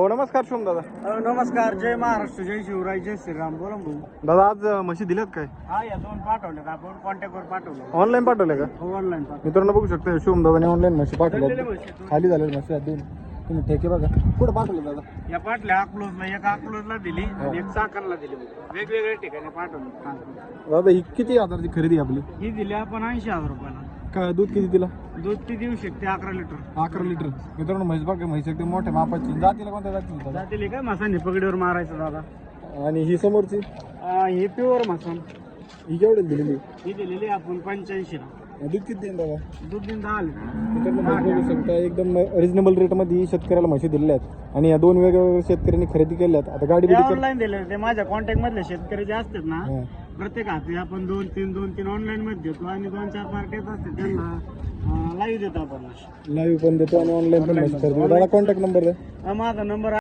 हो नमस्कार शुभम दादा. नमस्कार. जय महाराष्ट्र, जय शिवराय, जय श्रीराम. बोला भाऊ. दादा आज म्हशी दिल्यात काय? हा, या दोन पाठवल्यात आपण, कॉन्टॅक्टवर पाठवलं. ऑनलाईन पाठवले का? हो, ऑनलाईन पाठवलं. मित्रांनो बघू शकता शुभम दादाने ऑनलाईन म्हशी पाठवल्या. म्हशी खाली झालेल्या म्हशी आहेत दोन. तुम्ही ठेके बघा कुठं पाठवलं दादा? या पाटल्या अकलूजला, एक अकलूजला दिली आणि एक चाकणला दिली. वेगवेगळ्या ठिकाणी पाठवलं. दादा ही किती हजारची खरेदी आहे आपली? ही दिली आपण 80,000 रुपयाला. काय दूध किती दिला? दूध ती देऊ शकते 11 लिटर. 11 लिटर. मित्रांनो म्हैस बघा म्हैस एकदम मोठ्या मापाची. जातीला कोणत्या जातीची दादा? जातील काय मसाने पगडीवर मारायचं दादा. आणि ही समोरची ही प्युअर मसान. ही केवढी दिलेली? ही दिलेली आपण 85ला. दूध किती देईन दादा? दूध दिन 10 लिटर. मित्रांनो म्हैस बघू शकता एकदम रिजनेबल रेटमध्ये शेतकऱ्याला म्हशी दिलेल्या आहेत आणि या दोन वेगवेगळ्या शेतकऱ्यांनी खरेदी केल्यात. आता गाडी बिडी ऑनलाईन दिले ते माझ्या कॉन्टॅक्ट मधले शेतकरी जे असतात ना, हा. प्रत्येक हाती आपण 2-3 ऑनलाईन मध्ये देतो आणि 2-4 मार्केट असते त्यांना लाईव्ह देतो आपण. लाईव्ह पण देतो आणि ऑनलाईन पण म्हशी खरेदी. दादा कॉन्टॅक्ट नंबर द्या. माझा नंबर